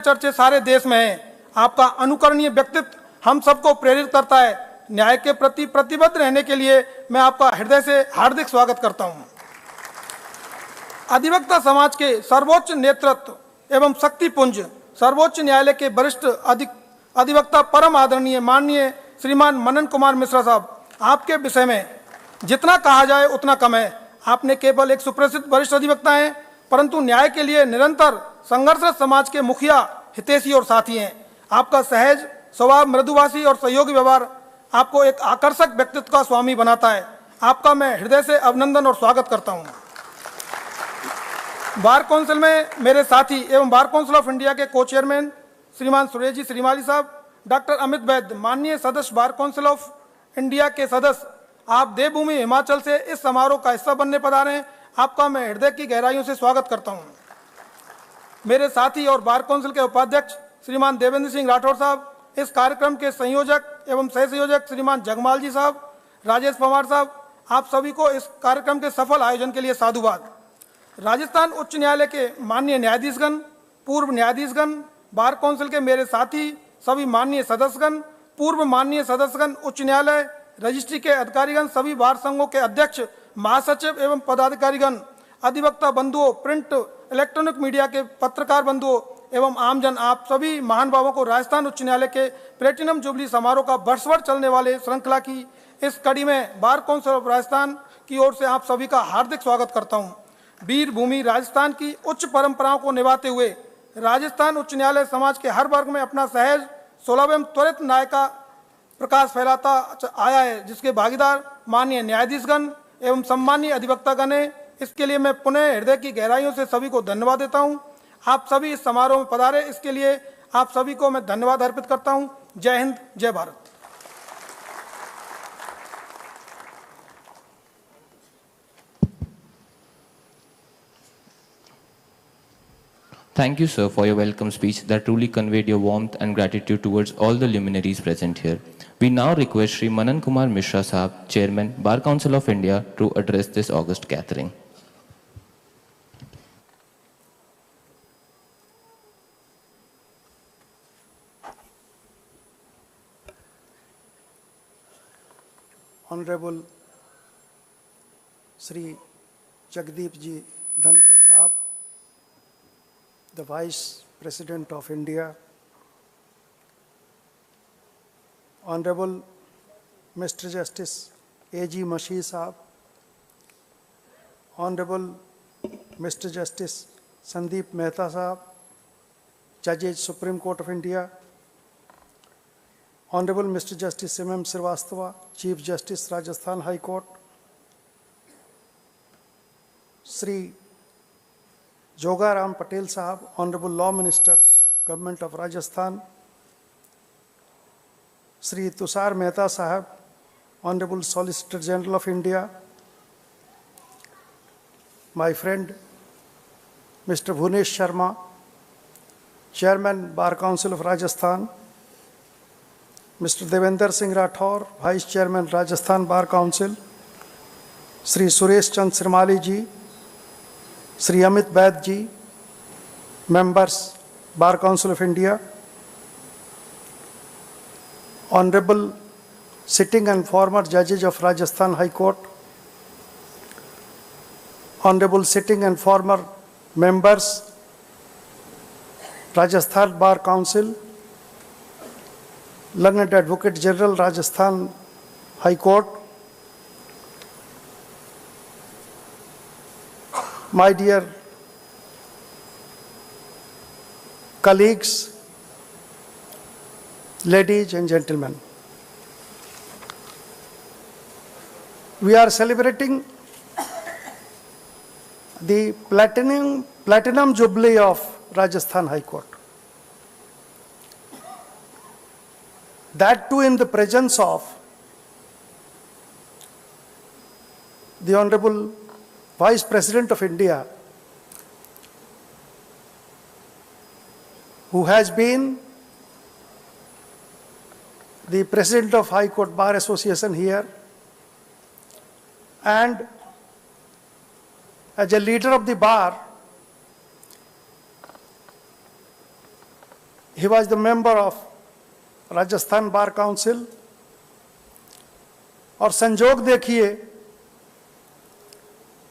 चर्चे सारे देश में हैं। आपका अनुकरणीय व्यक्तित्व हम सबको प्रेरित करता है। न्याय के प्रति प्रतिबद्ध रहने के लिए मैं आपका हृदय से हार्दिक स्वागत करता हूं। अधिवक्ता समाज के सर्वोच्च नेतृत्व एवं शक्तिपुंज सर्वोच्च न्यायालय के वरिष्ठ अधिवक्ता परम आदरणीय माननीय श्रीमान मनन कुमार मिश्रा साहब, आपके विषय में जितना कहा जाए उतना कम है। आपने केवल एक सुप्रसिद्ध वरिष्ठ अधिवक्ता हैं, परंतु न्याय के लिए निरंतर संघर्षरत समाज के मुखिया, हितैषी और साथी हैं। आपका सहज स्वभाव, मृदुभाषी और सहयोगी व्यवहार आपको एक आकर्षक व्यक्तित्व का स्वामी बनाता है। आपका मैं हृदय से अभिनंदन और स्वागत करता हूं। बार काउंसिल में मेरे साथी एवं बार काउंसिल ऑफ इंडिया के को चेयरमैन श्रीमान सुरेश जी श्रीमाली साहब, डॉक्टर अमित वैद्य, माननीय सदस्य बार काउंसिल ऑफ इंडिया के सदस्य, आप देवभूमि हिमाचल से इस समारोह का हिस्सा बनने पधारे हैं। आपका मैं हृदय की गहराइयों से स्वागत करता हूं। मेरे साथी और बार काउंसिल के उपाध्यक्ष श्रीमान देवेंद्र सिंह राठौर साहब, इस कार्यक्रम के संयोजक एवं सह संयोजक श्रीमान जगमाल जी साहब, राजेश पवार साहब, आप सभी को इस कार्यक्रम के सफल आयोजन के लिए साधुवाद। राजस्थान उच्च न्यायालय के माननीय न्यायाधीशगण, पूर्व न्यायाधीशगण, बार काउंसिल के मेरे साथी, सभी माननीय सदस्यगण, पूर्व माननीय सदस्यगण, उच्च न्यायालय रजिस्ट्री के अधिकारीगण, सभी बार संघों के अध्यक्ष, महासचिव एवं पदाधिकारीगण, अधिवक्ता बंधुओं, प्रिंट इलेक्ट्रॉनिक मीडिया के पत्रकार बंधुओं एवं आमजन, आप सभी महान भावों को राजस्थान उच्च न्यायालय के प्लेटिनम जुबली समारोह का वर्षभर चलने वाले श्रृंखला की इस कड़ी में बार काउंसिल ऑफ राजस्थान की ओर से आप सभी का हार्दिक स्वागत करता हूं। वीर भूमि राजस्थान की उच्च परंपराओं को निभाते हुए राजस्थान उच्च न्यायालय समाज के हर वर्ग में अपना सहज, सुलभ एवं त्वरित न्याय का प्रकाश फैलाता आया है, जिसके भागीदार माननीय न्यायाधीशगण एवं सम्मानीय अधिवक्तागण हैं। इसके लिए मैं पुनः हृदय की गहराइयों से सभी को धन्यवाद देता हूं। आप सभी इस समारोह में पधारे, इसके लिए आप सभी को मैं धन्यवाद अर्पित करता हूं। जय हिंद, जय Bharat. Thank you, sir, for your welcome speech that truly conveyed your warmth and gratitude towards all the luminaries present here. We now request Shri Manan Kumar Mishra Sahab, Chairman, Bar Council of India, to address this august gathering. Honorable Shri Jagdeep Ji Dhankar Sahab, the Vice President of India, Honorable Mr. Justice A.G. Mashi Sahab, Honorable Mr. Justice Sandeep Mehta Sahab, Judges Supreme Court of India, Honorable Mr. Justice M.M. Srivastava, Chief Justice Rajasthan High Court, Shri Jogaram Patel Sahab, Honorable Law Minister, Government of Rajasthan, Shri Tushar Mehta Sahab, Honorable Solicitor General of India, my friend Mr. Bhunesh Sharma, Chairman Bar Council of Rajasthan, Mr. Devendra Singh Rathore, Vice Chairman Rajasthan Bar Council, Shri Suresh Chand Srimali Ji, Shri Amit Vaid Ji, Members Bar Council of India, Honorable sitting and former Judges of Rajasthan High Court, Honorable sitting and former Members Rajasthan Bar Council, Learned Advocate General Rajasthan High Court, my dear colleagues, ladies and gentlemen, we are celebrating the platinum jubilee of Rajasthan High Court. That too in the presence of the Honorable Vice President of India, who has been the President of High Court Bar Association here, and as a leader of the bar, He was the member of Rajasthan Bar Council. और संजोग देखिए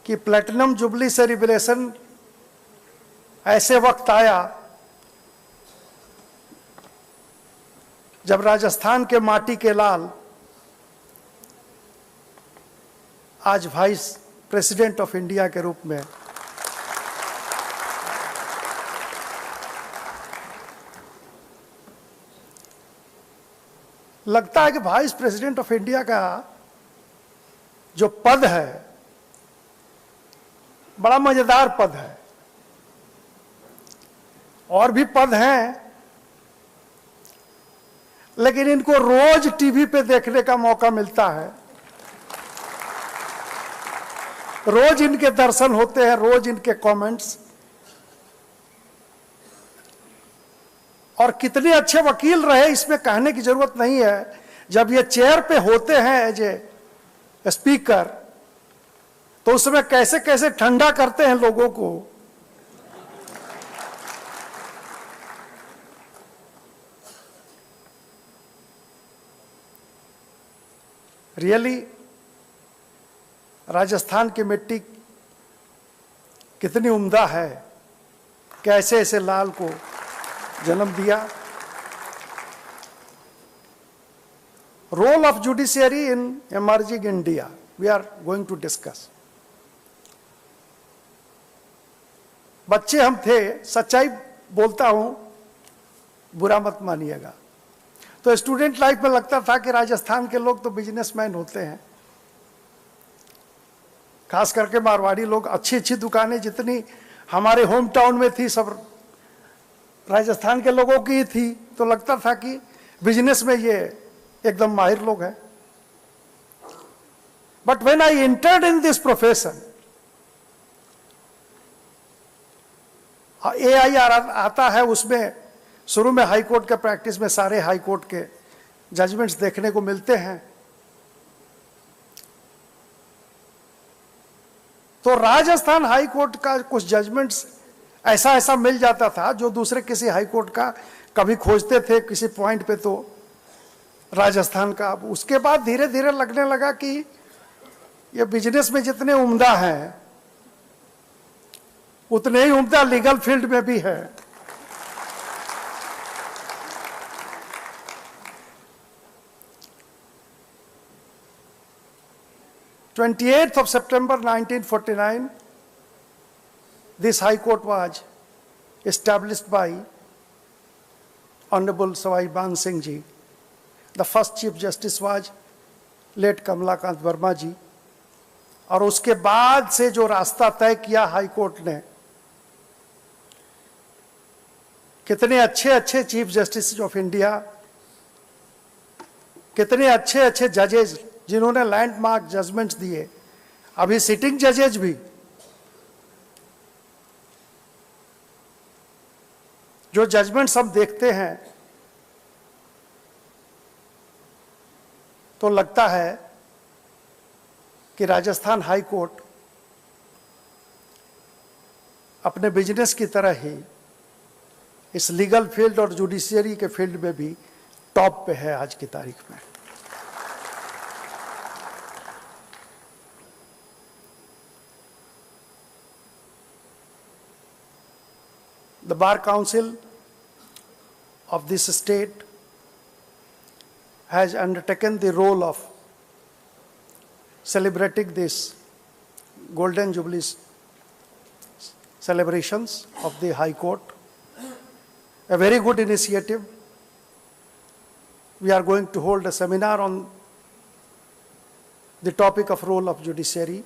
कि platinum jubilee celebration ऐसे वक्त आया जब राजस्थान के माटी के लाल आज वाइस प्रेसिडेंट ऑफ इंडिया के रूप में लगता है कि वाइस प्रेसिडेंट ऑफ इंडिया का जो पद है बड़ा मजेदार पद है। और भी पद हैं, लेकिन इनको रोज टीवी पे देखने का मौका मिलता है, रोज इनके दर्शन होते हैं, रोज इनके कमेंट्स। और कितने अच्छे वकील रहे इसमें कहने की जरूरत नहीं है। जब ये चेयर पे होते हैं एज ए स्पीकर, तो उसमें कैसे कैसे ठंडा करते हैं लोगों को। रियली राजस्थान की मिट्टी कितनी उम्दा है, कैसे ऐसे लाल को जन्म दिया। Role of judiciary in emerging India we are going to discuss. बच्चे हम थे, सच्चाई बोलता हूं, बुरा मत मानिएगा। तो स्टूडेंट लाइफ में लगता था कि राजस्थान के लोग तो बिजनेसमैन होते हैं, खास करके मारवाड़ी लोग। अच्छी अच्छी दुकानें जितनी हमारे होम टाउन में थी सब राजस्थान के लोगों की थी, तो लगता था कि बिजनेस में ये एकदम माहिर लोग हैं। But when I entered in this profession, AIR आता है, उसमें शुरू में हाई कोर्ट के प्रैक्टिस में सारे हाई कोर्ट के जजमेंट्स देखने को मिलते हैं। तो राजस्थान हाई कोर्ट का कुछ जजमेंट्स ऐसा ऐसा मिल जाता था जो दूसरे किसी हाई कोर्ट का कभी खोजते थे किसी पॉइंट पे, तो राजस्थान का। उसके बाद धीरे धीरे लगने लगा कि ये बिजनेस में जितने उम्दा हैं उतने ही उम्दा लीगल फील्ड में भी है। Of September 1949, this High Court was established by Honorable Sawai Man Singh Ji. The first Chief Justice was late Kamalakant Verma जी। और उसके बाद से जो रास्ता तय किया हाई कोर्ट ने, कितने अच्छे अच्छे चीफ जस्टिस ऑफ इंडिया, कितने अच्छे अच्छे जजेज जिन्होंने लैंडमार्क जजमेंट्स दिए, अभी सिटिंग जजेज भी। जो जजमेंट्स हम देखते हैं तो लगता है कि राजस्थान हाई कोर्ट अपने बिजनेस की तरह ही इस लीगल फील्ड और जुडिशियरी के फील्ड में भी टॉप पे है आज की तारीख में। The Bar Council of this state has undertaken the role of celebrating this Golden Jubilee celebrations of the High Court. A very good initiative. We are going to hold a seminar on the topic of role of judiciary.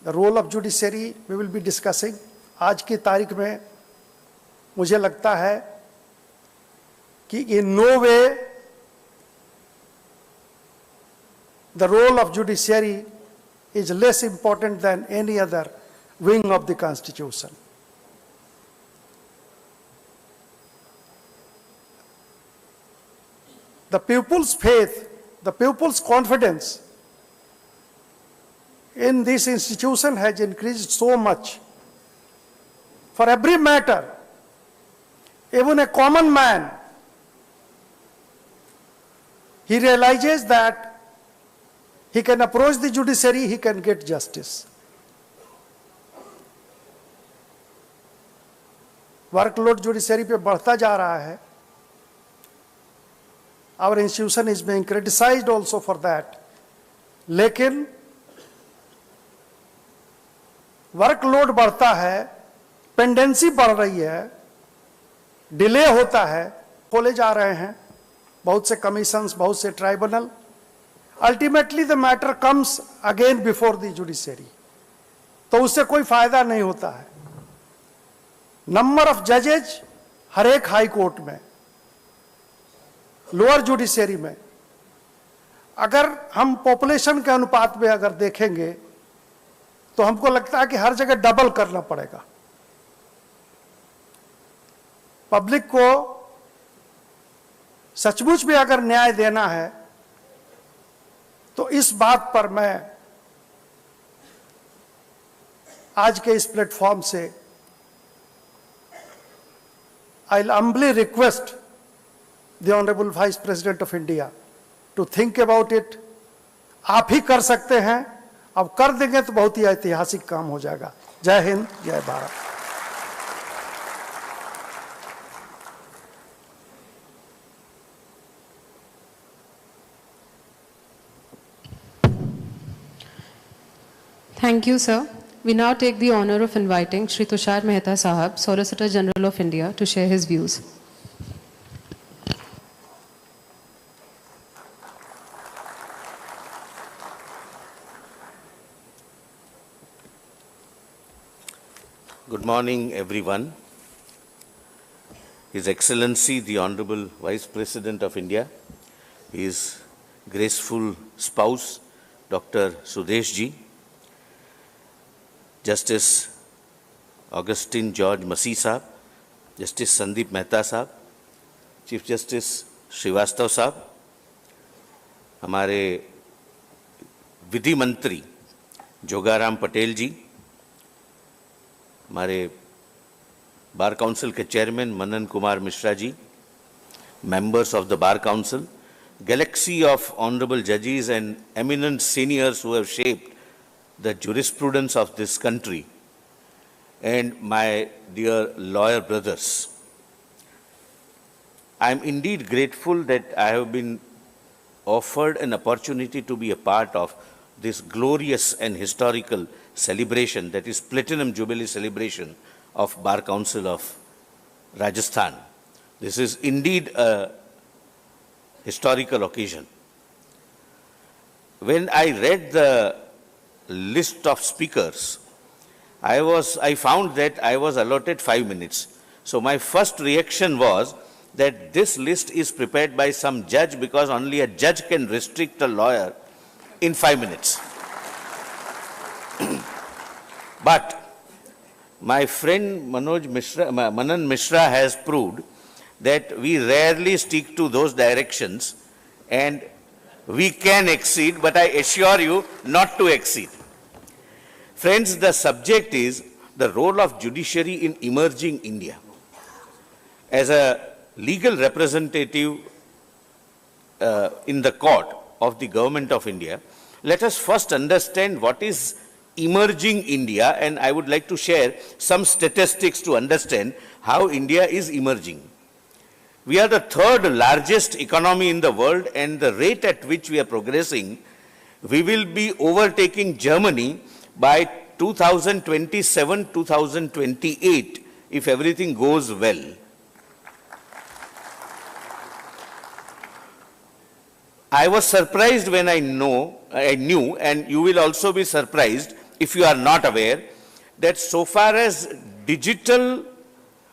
The role of judiciary we will be discussing. आज की तारीख में मुझे लगता है कि in no way the role of judiciary is less important than any other wing of the Constitution. The people's faith, the people's confidence in this institution has increased so much. For every matter, even a common man, he realizes that he can approach the judiciary, he can get justice. Workload judiciary पे बढ़ता जा रहा है. Our institution is being criticized also for that. लेकिन workload बढ़ता है, pendency बढ़ रही है, डिले होता है, खोले जा रहे हैं बहुत से कमीशंस, बहुत से tribunal. Ultimately the matter comes again before the judiciary. तो उससे कोई फायदा नहीं होता है. नंबर ऑफ जजेज हर एक हाई कोर्ट में, लोअर जुडिशरी में, अगर हम पॉपुलेशन के अनुपात में अगर देखेंगे तो हमको लगता है कि हर जगह डबल करना पड़ेगा. पब्लिक को सचमुच में अगर न्याय देना है तो इस बात पर मैं आज के इस प्लेटफॉर्म से I will humbly request the honourable vice president of India to think about it. आप ही कर सकते हैं, अब कर देंगे तो बहुत ही ऐतिहासिक काम हो जाएगा. जय हिंद, जय Bharat. Thank you, sir. We now take the honor of inviting Shri Tushar Mehta Sahab, Solicitor General of India, to share his views. Good morning, everyone. His Excellency, the Honorable Vice President of India, his graceful spouse, Dr. Sudesh Ji, Justice Augustine George Masih Sahab, Justice Sandeep Mehta Sahab, Chief Justice Srivastava Sahab, हमारे विधि मंत्री जोगाराम पटेल जी, हमारे bar council के chairman Manan Kumar Mishra ji, members of the Bar Council, galaxy of honorable judges and eminent seniors who have shaped the jurisprudence of this country, and my dear lawyer brothers. I am indeed grateful that I have been offered an opportunity to be a part of this glorious and historical celebration, that is Platinum Jubilee celebration of Bar Council of Rajasthan. This is indeed a historical occasion. When I read the list of speakers, I found that I was allotted 5 minutes. So my first reaction was that this list is prepared by some judge, because only a judge can restrict a lawyer in 5 minutes. But my friend Manan Mishra has proved that we rarely stick to those directions, and we can exceed, but I assure you not to exceed. Friends, the subject is the role of judiciary in emerging India. As a legal representative in the court of the Government of India, let us first understand what is emerging India, and I would like to share some statistics to understand how India is emerging. We are the third largest economy in the world, and the rate at which we are progressing, we will be overtaking Germany by 2027-2028 if everything goes well. I was surprised when I knew, and you will also be surprised if you are not aware, that so far as digital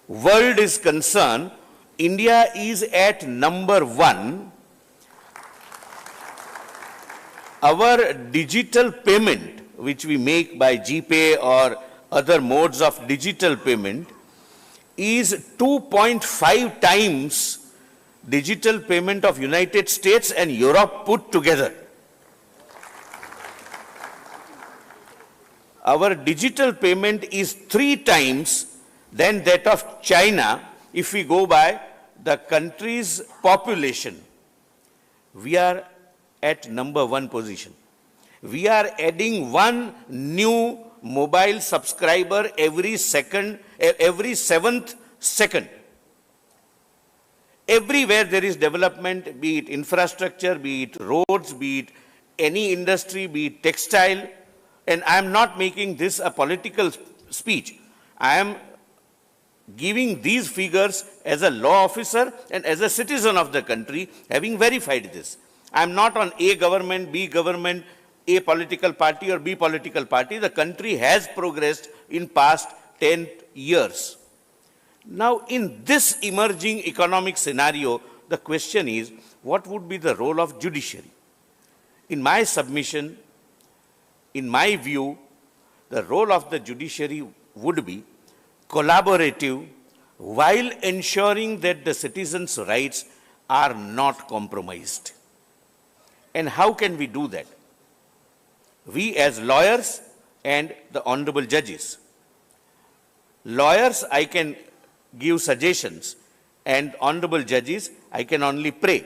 world is concerned, India is at number 1. Our digital payment, which we make by GPay or other modes of digital payment, is 2.5 times digital payment of United States and Europe put together. Our digital payment is 3 times than that of China, if we go by the country's population, we are at number 1 position. We are adding 1 new mobile subscriber every 7th second. Everywhere there is development, be it infrastructure, be it roads, be it any industry, be it textile, and I am not making this a political speech. I am giving these figures as a law officer and as a citizen of the country, having verified this. I am not on A government, B government, A political party or B political party. The country has progressed in past 10 years. Now, in this emerging economic scenario, the question is, what would be the role of judiciary? In my submission, in my view, the role of the judiciary would be collaborative while ensuring that the citizens' rights are not compromised. And how can we do that? We as lawyers and the honorable judges. Lawyers, I can give suggestions, and honorable judges, I can only pray.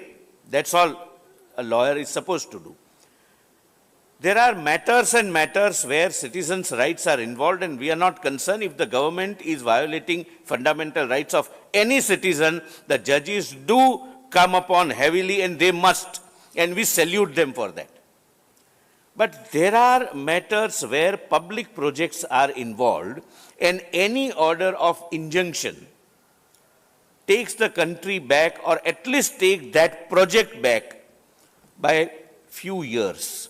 That's all a lawyer is supposed to do. There are matters and matters where citizens' rights are involved, and we are not concerned if the government is violating fundamental rights of any citizen. The judges do come upon heavily, and they must, and we salute them for that. But there are matters where public projects are involved, and any order of injunction takes the country back, or at least take that project back by a few years.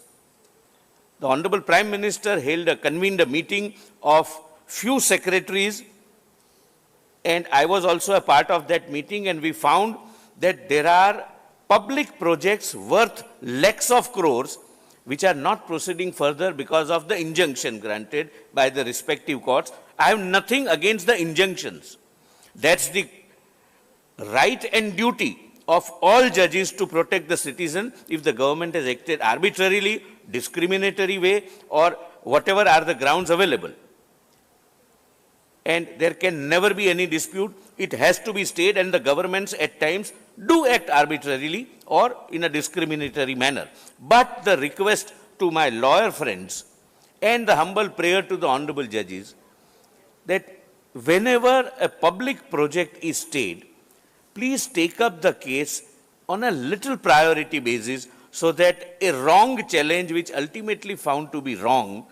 The Honorable Prime Minister convened a meeting of few secretaries, and I was also a part of that meeting, and we found that there are public projects worth lakhs of crores which are not proceeding further because of the injunction granted by the respective courts. I have nothing against the injunctions. That's the right and duty of all judges to protect the citizen if the government has acted arbitrarily, discriminatory way, or whatever are the grounds available. And there can never be any dispute. It has to be stayed, and the governments at times do act arbitrarily or in a discriminatory manner. But the request to my lawyer friends and the humble prayer to the honorable judges that whenever a public project is stayed, please take up the case on a little priority basis so that a wrong challenge which ultimately found to be wrong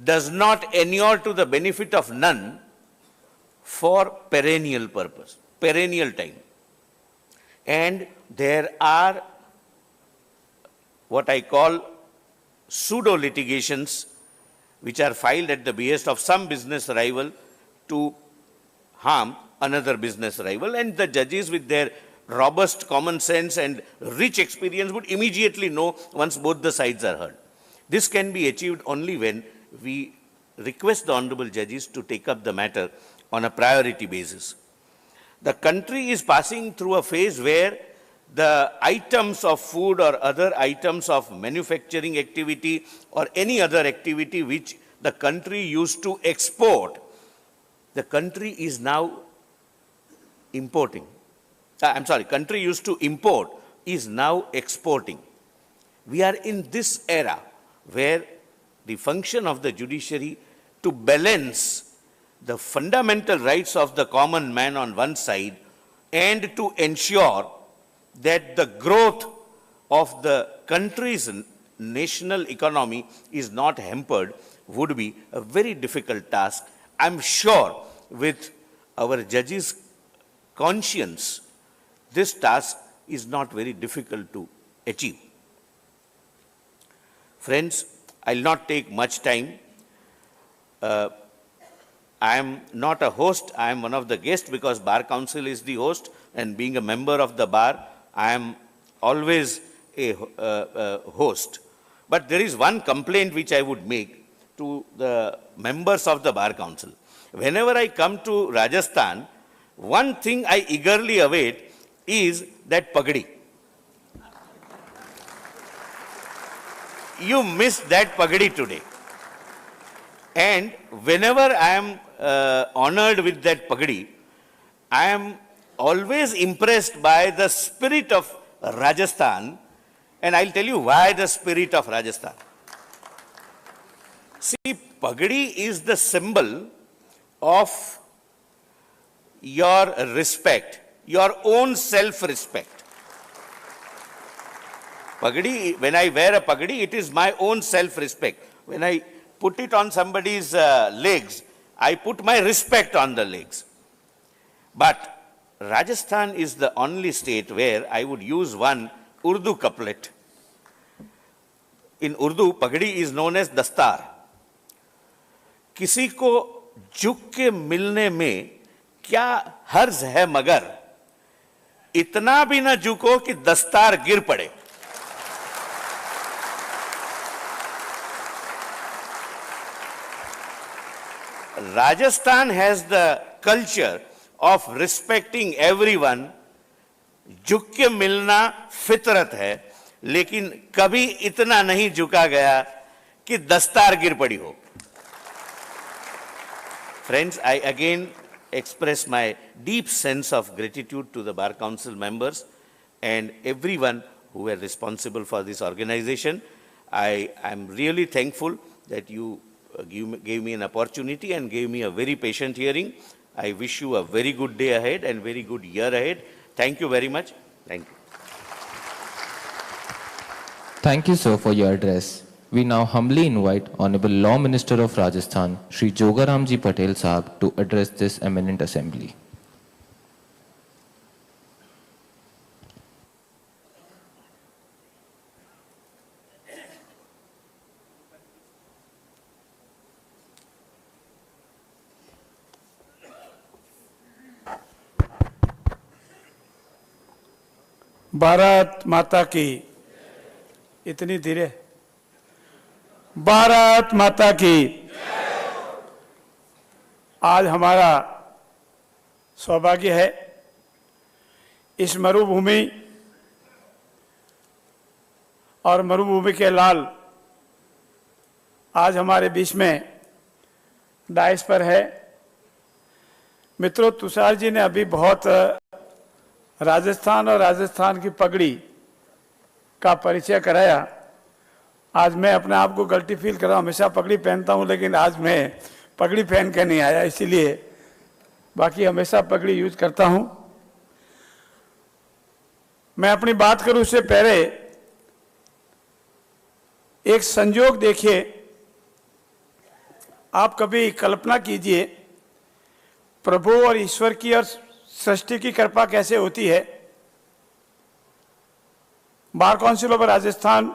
does not inure to the benefit of none for perennial purpose, perennial time. And there are what I call pseudo litigations which are filed at the behest of some business rival to harm another business rival, and the judges with their robust common sense and rich experience would immediately know once both the sides are heard. This can be achieved only when we request the honorable judges to take up the matter on a priority basis. The country is passing through a phase where the items of food or other items of manufacturing activity or any other activity which the country used to export, the country is now importing. Country used to import is now exporting. We are in this era where the function of the judiciary to balance the fundamental rights of the common man on one side and to ensure that the growth of the country's national economy is not hampered would be a very difficult task. I'm sure with our judges' conscience, this task is not very difficult to achieve. Friends, I'll not take much time. I am not a host, I am one of the guests because Bar Council is the host, and being a member of the bar, I am always a host. But there is one complaint which I would make to the members of the Bar Council. Whenever I come to Rajasthan, one thing I eagerly await is that pagdi. You missed that pagdi today. And whenever I am honored with that pagdi, I am always impressed by the spirit of Rajasthan, and I'll tell you why the spirit of Rajasthan. See, Pagadi is the symbol of your respect, your own self-respect. Pagadi, when I wear a pagadi, it is my own self-respect. When I put it on somebody's legs, I put my respect on the legs. But Rajasthan is the only state where I would use one Urdu couplet. In Urdu, pagadi is known as dastar. किसी को झुक के मिलने में क्या हर्ज है मगर इतना भी ना झुको कि दस्तार गिर पड़े. Rajasthan has the culture of respecting everyone. झुक के मिलना फितरत है, लेकिन कभी इतना नहीं झुका गया कि दस्तार गिर पड़ी हो. Friends, I again express my deep sense of gratitude to the Bar Council members and everyone who were responsible for this organization. I am really thankful that you gave me an opportunity and gave me a very patient hearing. I wish you a very good day ahead and very good year ahead. Thank you very much. Thank you. Thank you, sir, for your address. We now humbly invite Honorable Law Minister of Rajasthan, Shri Jogaramji Patel Sahab, to address this eminent assembly. Bharat माता की, इतनी धीरे, भारत माता की. आज हमारा सौभाग्य है इस मरुभूमि और मरुभूमि के लाल आज हमारे बीच में डाइस पर है. मित्रों, तुषार जी ने अभी बहुत राजस्थान और राजस्थान की पगड़ी का परिचय कराया. आज मैं अपने आप को गलती फील कर रहा हूँ, हमेशा पगड़ी पहनता हूँ, लेकिन आज मैं पगड़ी पहन के नहीं आया, इसीलिए बाकी हमेशा पगड़ी यूज करता हूँ. मैं अपनी बात करूँ उससे पहले एक संयोग देखिए. आप कभी कल्पना कीजिए प्रभु और ईश्वर की और सृष्टि की कृपा कैसे होती है. बार काउंसिल ऑफ राजस्थान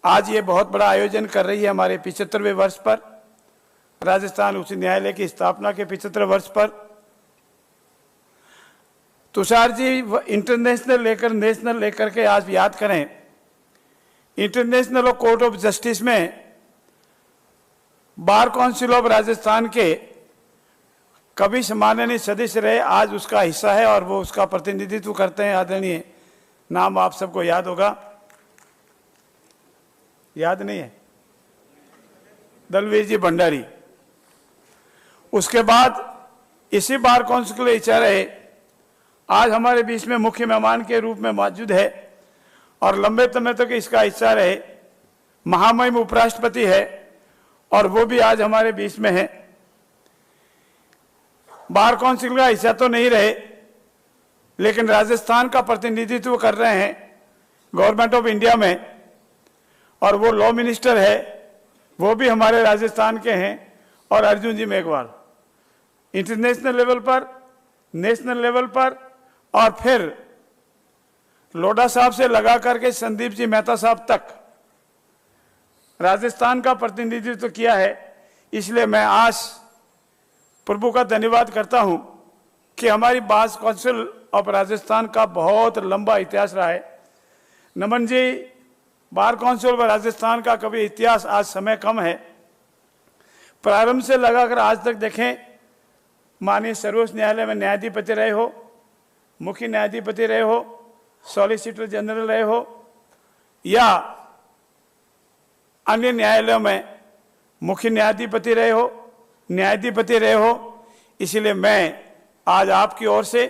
आज ये बहुत बड़ा आयोजन कर रही है हमारे 75वें वर्ष पर, राजस्थान उच्च न्यायालय की स्थापना के 75 वर्ष पर. तुषार जी इंटरनेशनल लेकर नेशनल लेकर के आज याद करें. इंटरनेशनल कोर्ट ऑफ जस्टिस में बार काउंसिल ऑफ राजस्थान के कभी सम्माननीय सदस्य रहे, आज उसका हिस्सा है और वो उसका प्रतिनिधित्व करते हैं. आदरणीय, नाम आप सबको याद होगा, याद नहीं है, दलवीर जी भंडारी. उसके बाद इसी बार काउंसिल के हिस्सा रहे, आज हमारे बीच में मुख्य मेहमान के रूप में मौजूद है और लंबे समय तक इसका हिस्सा रहे. महामहिम उपराष्ट्रपति है और वो भी आज हमारे बीच में है. बार काउंसिल का हिस्सा तो नहीं रहे, लेकिन राजस्थान का प्रतिनिधित्व कर रहे हैं गवर्नमेंट ऑफ इंडिया में, और वो लॉ मिनिस्टर है, वो भी हमारे राजस्थान के हैं. और अर्जुन जी मेघवाल इंटरनेशनल लेवल पर, नेशनल लेवल पर, और फिर लोढ़ा साहब से लगा करके संदीप जी मेहता साहब तक राजस्थान का प्रतिनिधित्व किया है. इसलिए मैं आज प्रभु का धन्यवाद करता हूं कि हमारी बार काउंसिल ऑफ राजस्थान का बहुत लंबा इतिहास रहा है. नमन जी, बार काउंसिल ऑफ राजस्थान का कभी इतिहास, आज समय कम है, प्रारंभ से लगाकर आज तक देखें, माननीय सर्वोच्च न्यायालय में न्यायाधिपति रहे हो, मुख्य न्यायाधिपति रहे हो, सॉलिसिटर जनरल रहे हो, या अन्य न्यायालयों में मुख्य न्यायाधिपति रहे हो, न्यायाधिपति रहे हो. इसलिए मैं आज आपकी ओर से,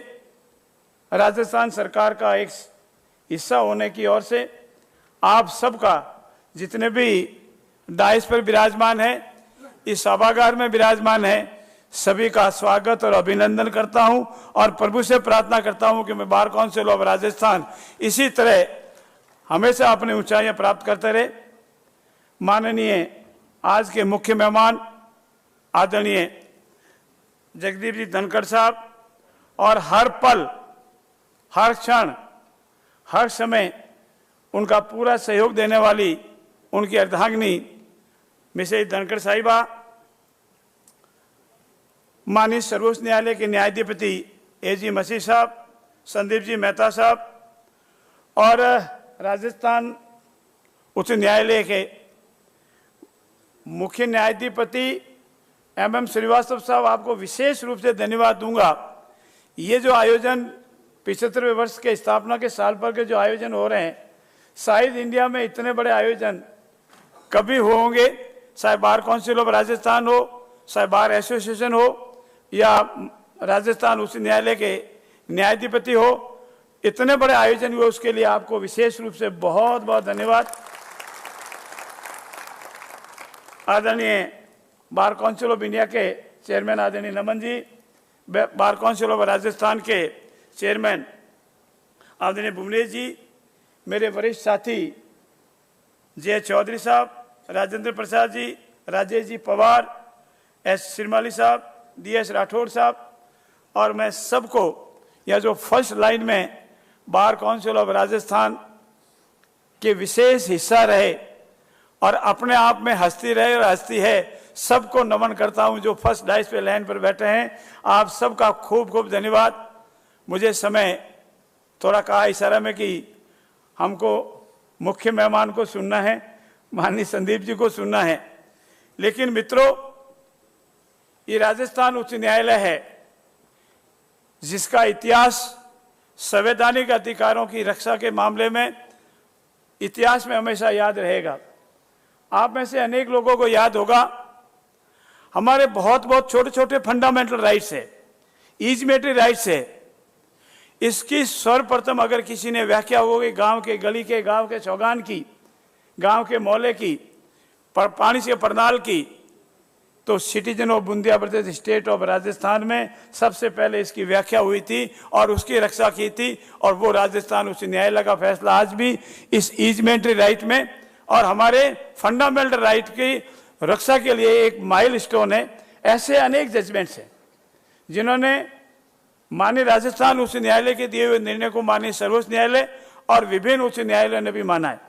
राजस्थान सरकार का एक हिस्सा होने की ओर से, आप सबका, जितने भी डाइस पर विराजमान है, इस सभागार में विराजमान है, सभी का स्वागत और अभिनंदन करता हूं और प्रभु से प्रार्थना करता हूं कि मैं बार काउंसिल ऑफ राजस्थान इसी तरह हमेशा अपनी ऊंचाइयां प्राप्त करते रहे। माननीय आज के मुख्य मेहमान आदरणीय जगदीप जी धनखड़ साहब, और हर पल, हर क्षण, हर समय उनका पूरा सहयोग देने वाली उनकी अर्धांगिनी मिसेज धनखड़ साहिबा, माननीय सर्वोच्च न्यायालय के न्यायाधिपति A.G. मसीह साहब, संदीप जी मेहता साहब, और राजस्थान उच्च न्यायालय के मुख्य न्यायाधिपति M.M. श्रीवास्तव साहब, आपको विशेष रूप से धन्यवाद दूंगा। ये जो आयोजन 75वें वर्ष के स्थापना के साल पर के जो आयोजन हो रहे हैं, शायद इंडिया में इतने बड़े आयोजन कभी होंगे, चाहे बार काउंसिल ऑफ राजस्थान हो, चाहे बार एसोसिएशन हो, या राजस्थान उच्च न्यायालय के न्यायाधिपति हो, इतने बड़े आयोजन हुए, उसके लिए आपको विशेष रूप से बहुत बहुत धन्यवाद। आदरणीय बार काउंसिल ऑफ इंडिया के चेयरमैन आदरणीय नमन जी, बार काउंसिल ऑफ राजस्थान के चेयरमैन आदरणीय भुवनेश जी, मेरे वरिष्ठ साथी जय चौधरी साहब, राजेंद्र प्रसाद जी, राजेश जी पवार, एस श्रीमाली साहब, DS राठौड़ साहब, और मैं सबको, यह जो फर्स्ट लाइन में बार काउंसिल ऑफ राजस्थान के विशेष हिस्सा रहे और अपने आप में हस्ती रहे और हस्ती है, सबको नमन करता हूं। जो फर्स्ट डाइस पे लाइन पर बैठे हैं, आप सबका खूब खूब धन्यवाद। मुझे समय थोड़ा कहा इशारा में कि हमको मुख्य मेहमान को सुनना है, माननीय संदीप जी को सुनना है, लेकिन मित्रों, ये राजस्थान उच्च न्यायालय है जिसका इतिहास संवैधानिक अधिकारों की रक्षा के मामले में इतिहास में हमेशा याद रहेगा। आप में से अनेक लोगों को याद होगा, हमारे बहुत बहुत छोटे छोटे फंडामेंटल राइट्स है, इजमेटरी राइट्स है। इसकी सर्वप्रथम अगर किसी ने व्याख्या होगी गांव के गली के, गांव के चौगान की, गांव के मोहल्ले की, पानी से परनाल की, तो citizen of bundiya Pradesh state of Rajasthan में सबसे पहले इसकी व्याख्या हुई थी और उसकी रक्षा की थी, और वो राजस्थान उच्च न्यायालय का फैसला आज भी इस इजमेंटरी राइट में और हमारे फंडामेंटल राइट की रक्षा के लिए एक माइलस्टोन है। ऐसे अनेक जजमेंट्स हैं जिन्होंने माननीय राजस्थान उच्च न्यायालय के दिए हुए निर्णय को माननीय सर्वोच्च न्यायालय और विभिन्न उच्च न्यायालयों ने भी माना है।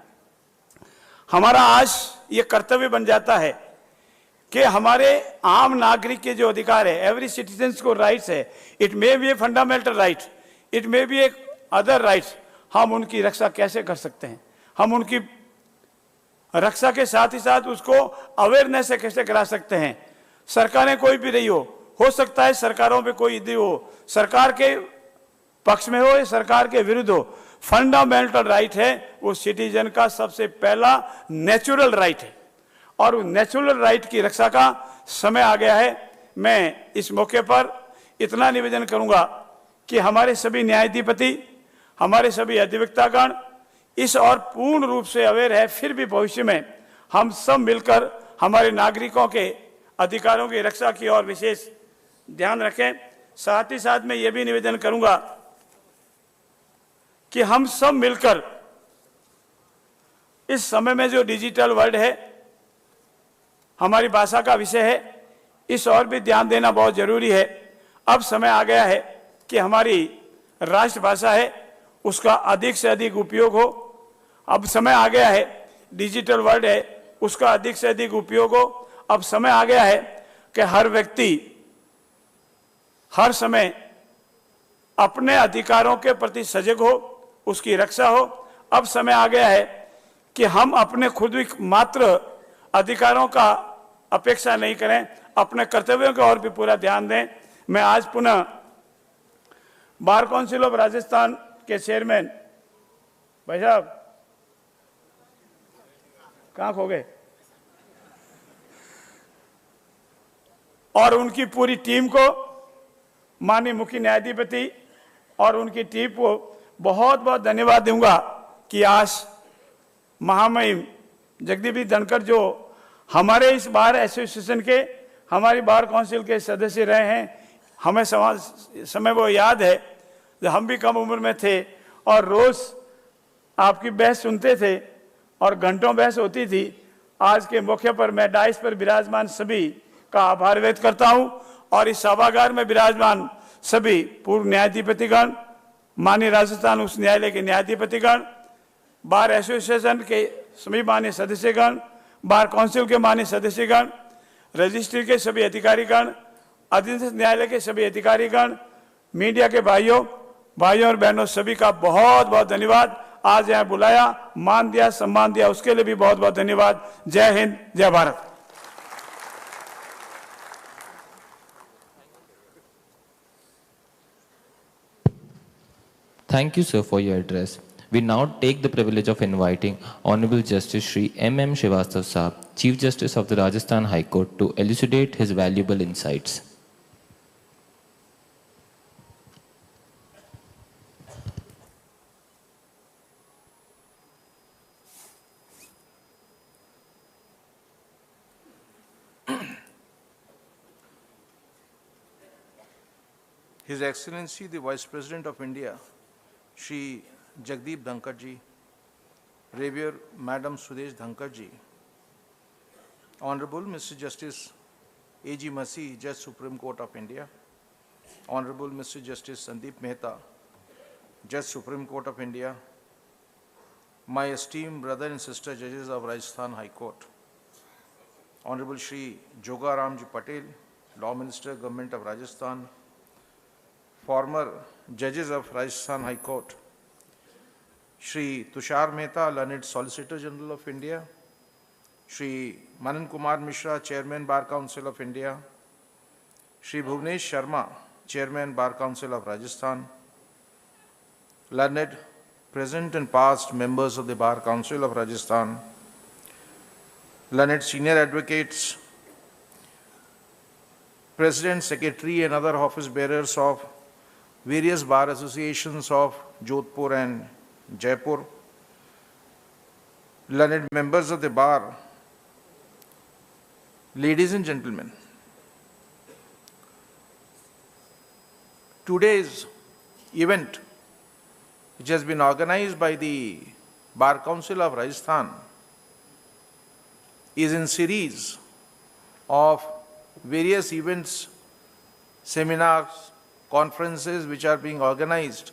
हमारा आज ये कर्तव्य बन जाता है कि हमारे आम नागरिक के जो अधिकार है, एवरी सिटीजन को राइट्स है, it may be a fundamental right, it may be एक अदर राइट्स, हम उनकी रक्षा कैसे कर सकते हैं, हम उनकी रक्षा के साथ ही साथ उसको अवेयरनेस से कैसे करा सकते हैं। सरकारें कोई भी रही हो सकता है सरकारों पे कोई ईदी हो, सरकार के पक्ष में हो या सरकार के विरुद्ध हो, फंडामेंटल राइट है वो सिटीजन का सबसे पहला नेचुरल राइट है, और नेचुरल राइट की रक्षा का समय आ गया है। मैं इस मौके पर इतना निवेदन करूंगा कि हमारे सभी न्यायाधिपति, हमारे सभी अधिवक्तागण इस और पूर्ण रूप से अवेयर है, फिर भी भविष्य में हम सब मिलकर हमारे नागरिकों के अधिकारों की रक्षा की ओर विशेष ध्यान रखें। साथ ही साथ मैं ये भी निवेदन करूंगा कि हम सब मिलकर इस समय में जो डिजिटल वर्ल्ड है, हमारी भाषा का विषय है, इस और भी ध्यान देना बहुत जरूरी है। अब समय आ गया है कि हमारी राष्ट्रभाषा है उसका अधिक से अधिक उपयोग हो। अब समय आ गया है, डिजिटल वर्ल्ड है उसका अधिक से अधिक उपयोग हो। अब समय आ गया है कि हर व्यक्ति हर समय अपने अधिकारों के प्रति सजग हो, उसकी रक्षा हो। अब समय आ गया है कि हम अपने खुद मात्र अधिकारों का अपेक्षा नहीं करें, अपने कर्तव्यों की ओर भी पूरा ध्यान दें। मैं आज पुनः बार काउंसिल ऑफ राजस्थान के चेयरमैन भाई साहब कहाँ खो गए, और उनकी पूरी टीम को माननीय मुख्य न्यायाधिपति और उनकी टीम को बहुत बहुत धन्यवाद दूंगा कि आज महामहिम जगदीप धनखड़ जो हमारे इस बार एसोसिएशन के, हमारी बार काउंसिल के सदस्य रहे हैं, हमें समय वो याद है जब हम भी कम उम्र में थे और रोज आपकी बहस सुनते थे और घंटों बहस होती थी। आज के मौके पर मैं डाइस पर विराजमान सभी का आभार व्यक्त करता हूं और इस सभागार में विराजमान सभी पूर्व न्यायाधिपतिगण, माननीय राजस्थान उच्च न्यायालय के न्यायाधिपतिगण, बार एसोसिएशन के सभी माननीय सदस्यगण, बार काउंसिल के माननीय सदस्यगण, रजिस्ट्री के सभी अधिकारीगण, अधीनस्थ न्यायालय के सभी अधिकारीगण, मीडिया के भाइयों और बहनों, सभी का बहुत बहुत धन्यवाद। आज यहाँ बुलाया, मान दिया, सम्मान दिया, उसके लिए भी बहुत बहुत धन्यवाद। जय हिंद, जय Bharat. Thank you, sir, for your address. We now take the privilege of inviting Honorable Justice Shri M.M. Srivastava Sahab, Chief Justice of the Rajasthan High Court, to elucidate his valuable insights. His Excellency the Vice President of India, Shri Jagdeep Dhankar ji, Revered Madam Sudesh Dhankar ji, Honorable Mr. Justice A.G. Masih, Judge Supreme Court of India, Honorable Mr. Justice Sandeep Mehta, Judge Supreme Court of India, my esteemed brother and sister judges of Rajasthan High Court, Honorable Shri Joga Ramji Patel, Law Minister, Government of Rajasthan, former judges of Rajasthan High Court, Shri Tushar Mehta, learned Solicitor General of India, Shri Manan Kumar Mishra, Chairman Bar Council of India, Shri Bhuvnesh Sharma, Chairman Bar Council of Rajasthan, learned present and past members of the Bar Council of Rajasthan, learned senior advocates, President, Secretary and other office bearers of various bar associations of Jodhpur and Jaipur, learned members of the bar, ladies and gentlemen. Today's event, which has been organized by the Bar Council of Rajasthan, is in series of various events, seminars, conferences which are being organized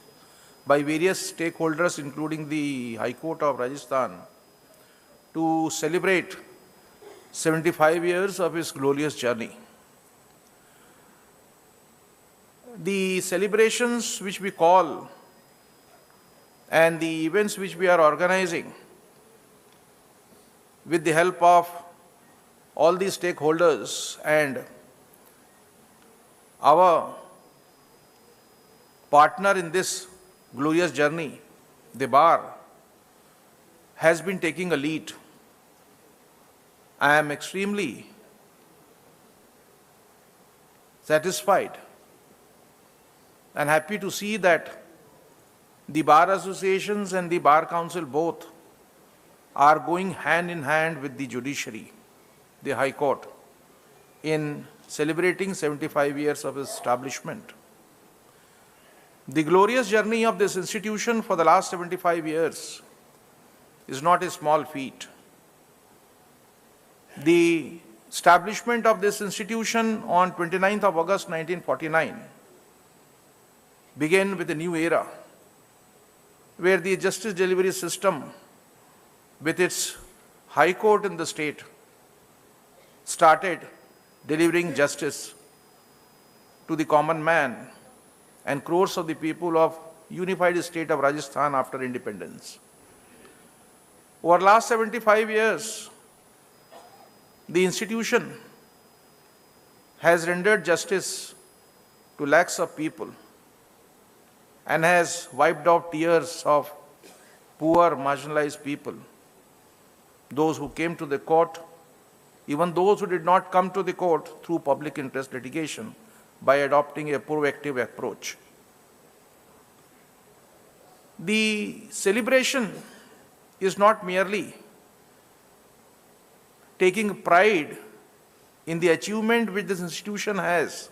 by various stakeholders, including the High Court of Rajasthan, to celebrate 75 years of its glorious journey. The celebrations which we call and the events which we are organizing with the help of all the stakeholders and our partner in this glorious journey, the bar, has been taking a lead. I am extremely satisfied and happy to see that the bar associations and the bar council both are going hand in hand with the judiciary, the High Court, in celebrating 75 years of establishment. The glorious journey of this institution for the last 75 years is not a small feat. The establishment of this institution on 29th of August 1949 began with a new era where the justice delivery system with its High Court in the state started delivering justice to the common man and crores of the people of unified state of Rajasthan after independence. Over the last 75 years, the institution has rendered justice to lakhs of people and has wiped out tears of poor, marginalized people, those who came to the court, even those who did not come to the court through public interest litigation, by adopting a proactive approach. The celebration is not merely taking pride in the achievement which this institution has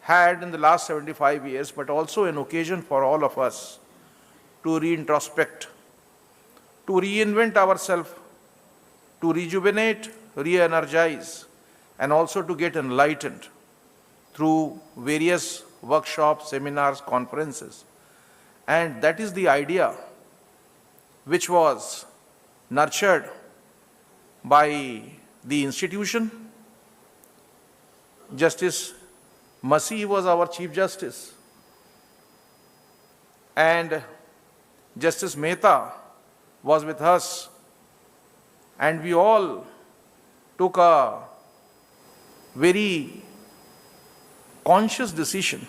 had in the last 75 years, but also an occasion for all of us to reintrospect, to reinvent ourselves, to rejuvenate, re-energize, and also to get enlightened through various workshops, seminars, conferences. And that is the idea which was nurtured by the institution. Justice Masih was our Chief Justice, and Justice Mehta was with us, and we all took a very conscious decision,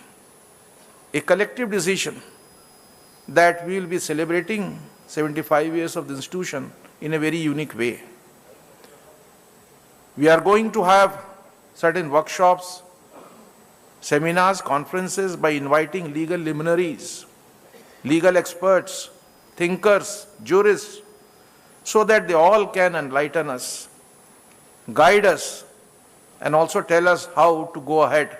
a collective decision, that we will be celebrating 75 years of the institution in a very unique way. We are going to have certain workshops, seminars, conferences by inviting legal luminaries, legal experts, thinkers, jurists, so that they all can enlighten us, guide us, and also tell us how to go ahead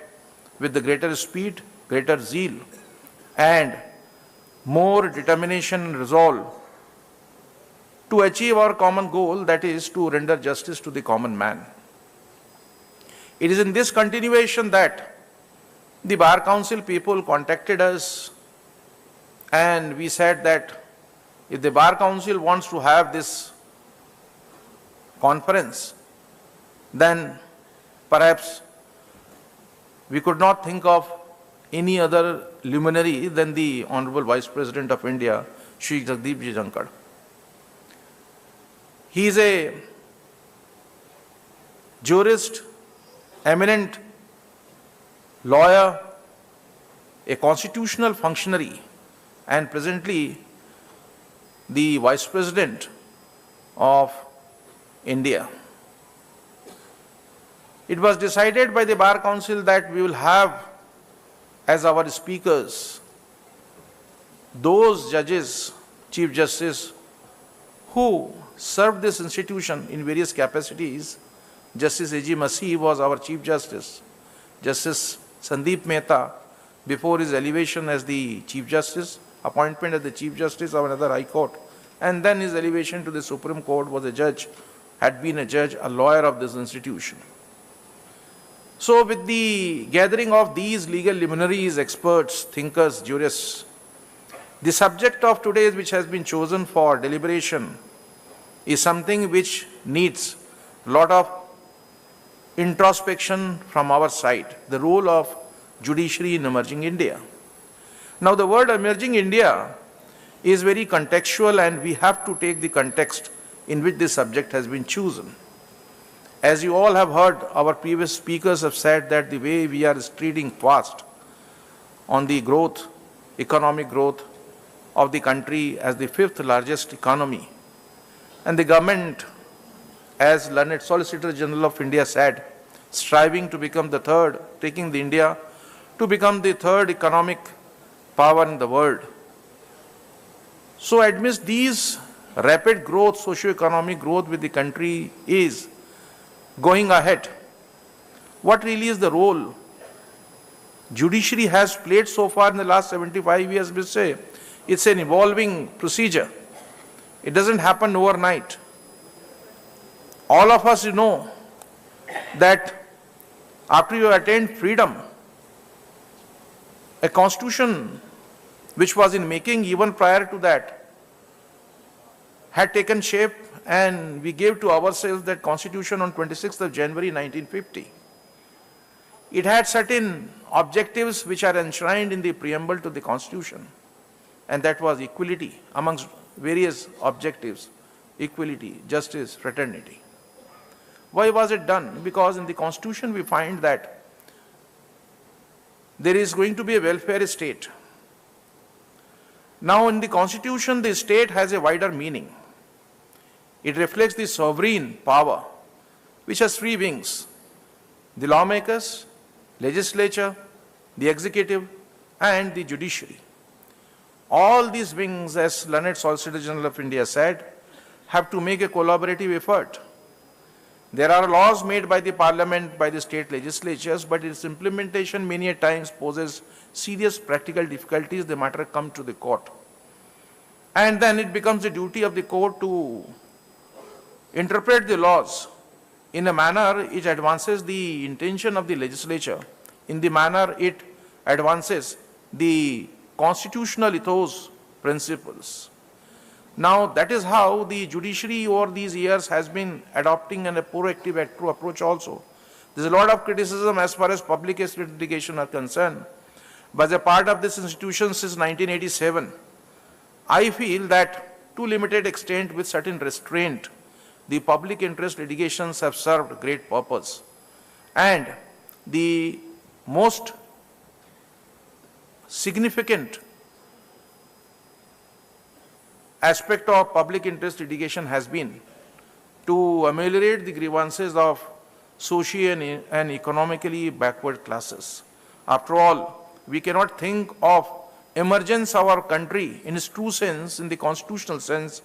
with the greater speed, greater zeal, and more determination and resolve to achieve our common goal, that is to render justice to the common man. It is in this continuation that the Bar Council people contacted us, and we said that if the Bar Council wants to have this conference, then perhaps we could not think of any other luminary than the Honorable Vice President of India, Shri Jagdeep Ji Dhankad. He is a jurist, eminent lawyer, a constitutional functionary, and presently the Vice President of India. It was decided by the Bar Council that we will have as our speakers those judges, Chief Justice, who served this institution in various capacities. Justice A.G. Masih was our Chief Justice. Justice Sandeep Mehta, before his elevation as the Chief Justice, appointment as the Chief Justice of another High Court, and then his elevation to the Supreme Court, was a judge, had been a judge, a lawyer of this institution. So with the gathering of these legal luminaries, experts, thinkers, jurists, the subject of today which has been chosen for deliberation is something which needs a lot of introspection from our side, the role of judiciary in emerging India. Now the word emerging India is very contextual, and we have to take the context in which this subject has been chosen. As you all have heard, our previous speakers have said that the way we are speeding fast on the growth, economic growth of the country as the 5th largest economy, and the government, as learned Solicitor General of India said, striving to become the third, taking the India to become the third economic power in the world. So amidst these rapid growth, socio-economic growth with the country is going ahead, what really is the role judiciary has played so far in the last 75 years? We say it's an evolving procedure. It doesn't happen overnight. All of us know that after you attained freedom, a constitution which was in making even prior to that had taken shape, and we gave to ourselves that constitution on 26th of January 1950. It had certain objectives which are enshrined in the preamble to the constitution, and that was equality amongst various objectives, equality, justice, fraternity. Why was it done? Because in the constitution we find that there is going to be a welfare state. Now in the constitution, the state has a wider meaning. It reflects the sovereign power which has three wings: the lawmakers, legislature, the executive, and the judiciary. All these wings, as learned Solicitor General of India said, have to make a collaborative effort. There are laws made by the parliament, by the state legislatures, but its implementation many a times poses serious practical difficulties. The matter comes to the court. And then it becomes the duty of the court to interpret the laws in a manner which advances the intention of the legislature, in the manner it advances the constitutional ethos principles. Now, that is how the judiciary over these years has been adopting a proactive approach also. There's a lot of criticism as far as public estate litigation are concerned. But as a part of this institution since 1987, I feel that to limited extent with certain restraint, the public interest litigations have served great purpose. And the most significant aspect of public interest litigation has been to ameliorate the grievances of socially and economically backward classes. After all, we cannot think of emergence of our country in its true sense, in the constitutional sense,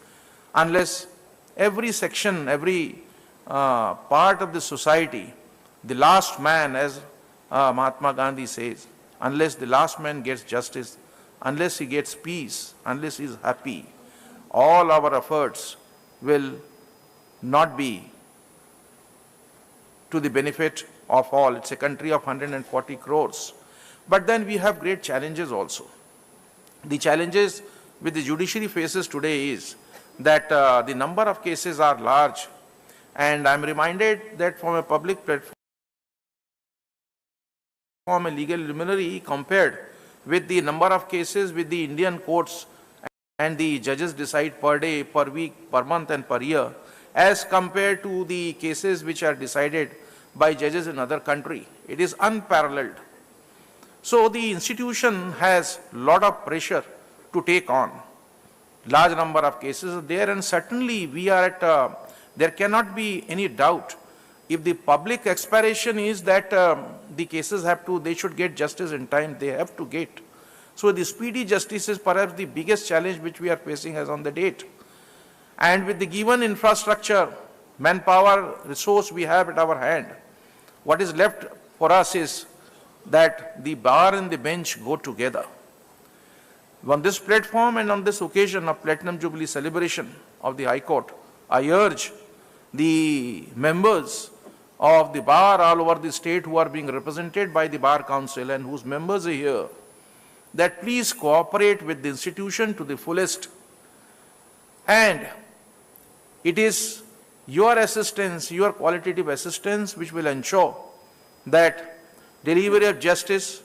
unless every section, every part of the society, the last man, as Mahatma Gandhi says, unless the last man gets justice, unless he gets peace, unless he is happy, all our efforts will not be to the benefit of all. It's a country of 140 crores. But then we have great challenges also. The challenges which the judiciary faces today is that the number of cases are large, and I'm reminded that from a public platform, a legal luminary compared with the number of cases with the Indian courts and the judges decide per day, per week, per month and per year, as compared to the cases which are decided by judges in other country. It is unparalleled. So the institution has a lot of pressure to take on. Large number of cases are there, and certainly we are at, there cannot be any doubt. If the public aspiration is that the cases have to, they should get justice in time, they have to get. So the speedy justice is perhaps the biggest challenge which we are facing as on the date. And with the given infrastructure, manpower, resource we have at our hand, what is left for us is that the bar and the bench go together. On this platform and on this occasion of Platinum Jubilee celebration of the High Court, I urge the members of the bar all over the state who are being represented by the Bar Council and whose members are here, that please cooperate with the institution to the fullest. And it is your assistance, your qualitative assistance, which will ensure that delivery of justice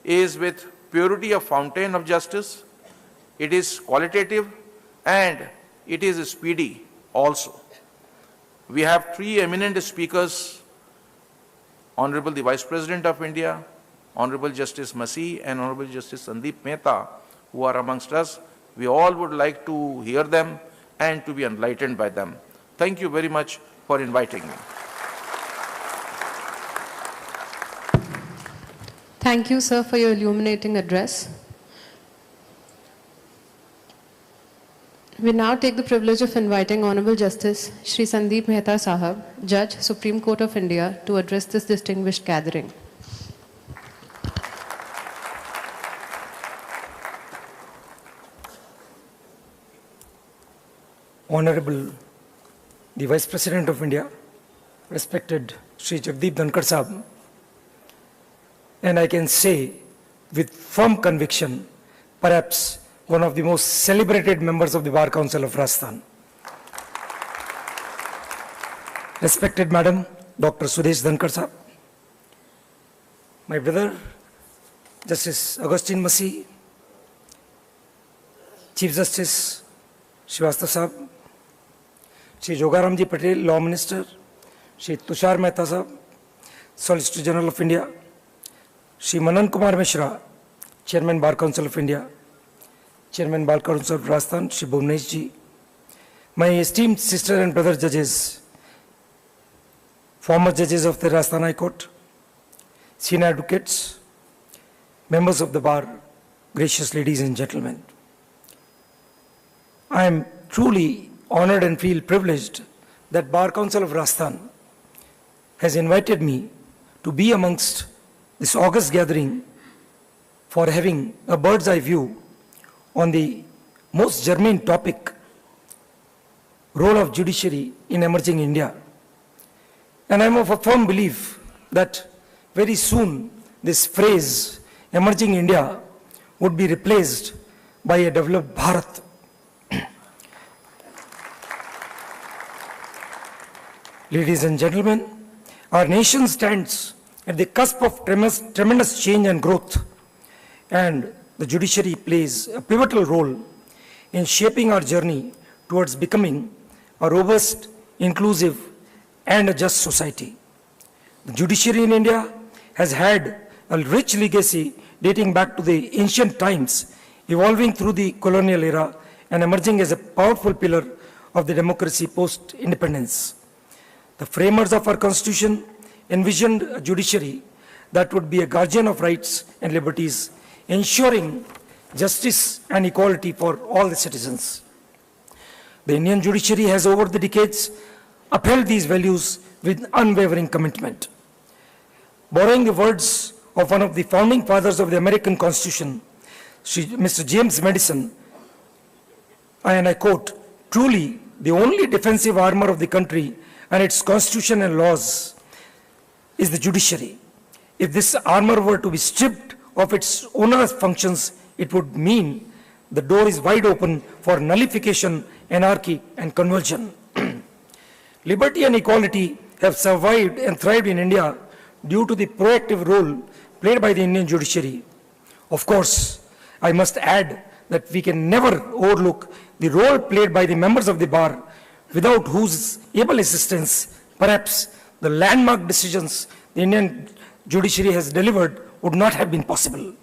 is with purity of fountain of justice, it is qualitative, and it is speedy also. We have three eminent speakers, Honorable the Vice President of India, Honorable Justice Masih and Honorable Justice Sandeep Mehta, who are amongst us. We all would like to hear them and to be enlightened by them. Thank you very much for inviting me. Thank you, sir, for your illuminating address. We now take the privilege of inviting Honorable Justice Shri Sandeep Mehta Sahab, Judge, Supreme Court of India, to address this distinguished gathering. Honorable the Vice President of India, respected Shri Jagdeep Dhankar Sahab, and I can say with firm conviction, perhaps one of the most celebrated members of the Bar Council of Rajasthan. Respected Madam Dr. Sudesh Dhankar Sahab, my brother Justice Augustine Masih, Chief Justice Srivastava Sahab, Shri Jogaramji Patel, Law Minister, Shri Tushar Mehta Sahab, Solicitor General of India, Shri Manan Kumar Mishra, Chairman Bar Council of India, Chairman Bar Council of Rajasthan, Shri Bhuvnesh Ji, my esteemed sister and brother judges, former judges of the Rajasthan High Court, senior advocates, members of the bar, gracious ladies and gentlemen. I am truly honored and feel privileged that Bar Council of Rajasthan has invited me to be amongst this august gathering for having a bird's eye view on the most germane topic, role of judiciary in emerging India. And I'm of a firm belief that very soon this phrase, emerging India, would be replaced by a developed Bharat. Ladies and gentlemen, our nation stands at the cusp of tremendous change and growth, and the judiciary plays a pivotal role in shaping our journey towards becoming a robust, inclusive, and a just society. The judiciary in India has had a rich legacy dating back to the ancient times, evolving through the colonial era and emerging as a powerful pillar of the democracy post-independence. The framers of our constitution envisioned a judiciary that would be a guardian of rights and liberties, ensuring justice and equality for all the citizens. The Indian judiciary has over the decades upheld these values with unwavering commitment. Borrowing the words of one of the founding fathers of the American Constitution, Mr. James Madison, and I quote, "Truly, the only defensive armor of the country and its constitution and laws is the judiciary. If this armor were to be stripped of its onerous functions, it would mean the door is wide open for nullification, anarchy, and convulsion." Liberty and equality have survived and thrived in India due to the proactive role played by the Indian judiciary. Of course, I must add that we can never overlook the role played by the members of the bar, without whose able assistance, perhaps the landmark decisions the Indian judiciary has delivered would not have been possible.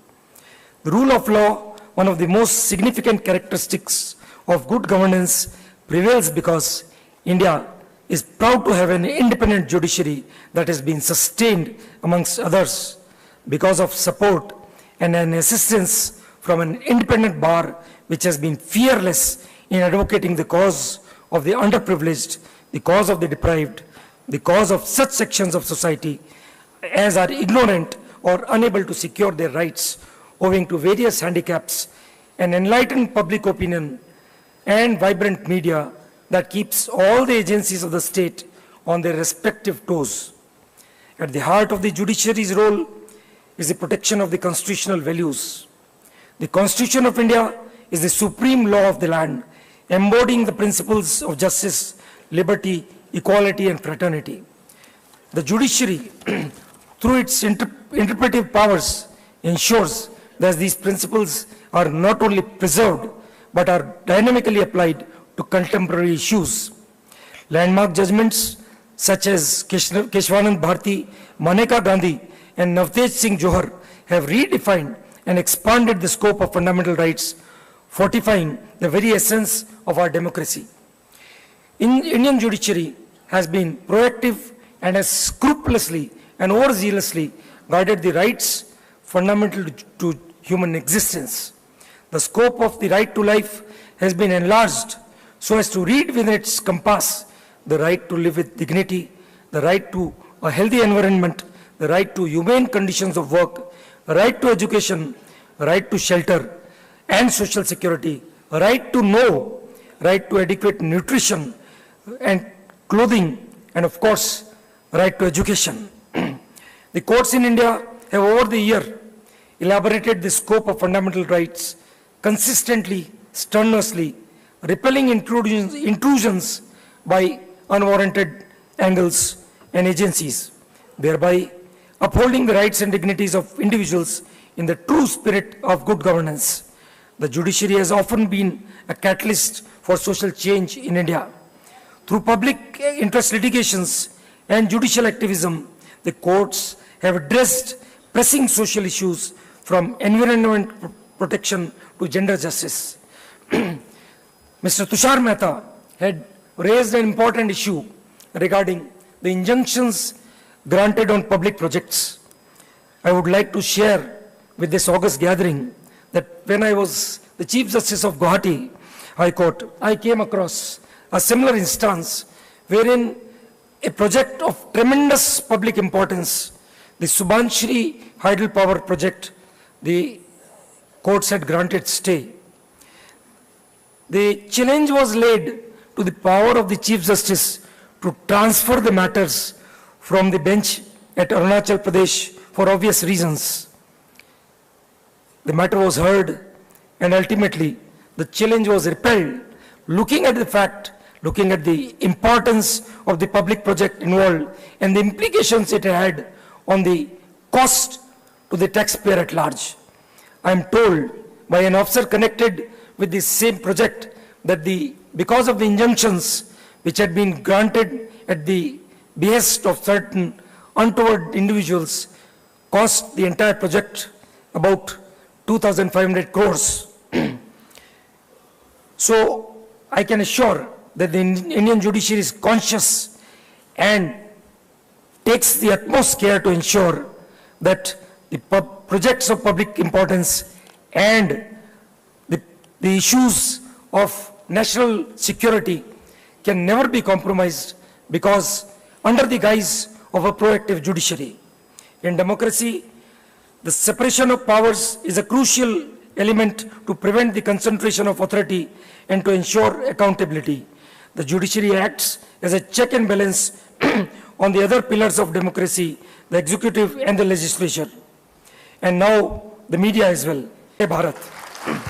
The rule of law, one of the most significant characteristics of good governance, prevails because India is proud to have an independent judiciary that has been sustained, amongst others, because of support and an assistance from an independent bar which has been fearless in advocating the cause of the underprivileged, the cause of the deprived, the cause of such sections of society as are ignorant or unable to secure their rights owing to various handicaps, an enlightened public opinion, and vibrant media that keeps all the agencies of the state on their respective toes. At the heart of the judiciary's role is the protection of the constitutional values. The Constitution of India is the supreme law of the land, embodying the principles of justice, liberty, equality, and fraternity. The judiciary, through its interpretive powers, ensures that these principles are not only preserved, but are dynamically applied to contemporary issues. Landmark judgments such as Keshwanand Bharti, Maneka Gandhi, and Navtej Singh Johar have redefined and expanded the scope of fundamental rights, fortifying the very essence of our democracy. Indian judiciary has been proactive and has scrupulously and overzealously guarded the rights fundamental to human existence. The scope of the right to life has been enlarged so as to read within its compass the right to live with dignity, the right to a healthy environment, the right to humane conditions of work, a right to education, a right to shelter and social security, a right to know, right to adequate nutrition and clothing, and of course, right to education. The courts in India have over the year elaborated the scope of fundamental rights consistently, strenuously, repelling intrusions by unwarranted angles and agencies, thereby upholding the rights and dignities of individuals in the true spirit of good governance. The judiciary has often been a catalyst for social change in India. Through public interest litigations and judicial activism, the courts have addressed pressing social issues from environment protection to gender justice. Mr. Tushar Mehta had raised an important issue regarding the injunctions granted on public projects. I would like to share with this August gathering that when I was the Chief Justice of Guwahati High Court, I came across a similar instance wherein a project of tremendous public importance, the Subanshree hydropower project, the courts had granted stay. The challenge was laid to the power of the Chief Justice to transfer the matters from the bench at Arunachal Pradesh for obvious reasons. The matter was heard and ultimately the challenge was repelled, looking at the fact, looking at the importance of the public project involved and the implications it had on the cost to the taxpayer at large. I am told by an officer connected with this same project that because of the injunctions which had been granted at the behest of certain untoward individuals, cost the entire project about 2,500 crores. So I can assure that the Indian judiciary is conscious and takes the utmost care to ensure that the projects of public importance and the issues of national security can never be compromised because under the guise of a proactive judiciary. In democracy, the separation of powers is a crucial element to prevent the concentration of authority and to ensure accountability. The judiciary acts as a check and balance on the other pillars of democracy, the executive and the legislature. And now the media as well. Jai Bharat.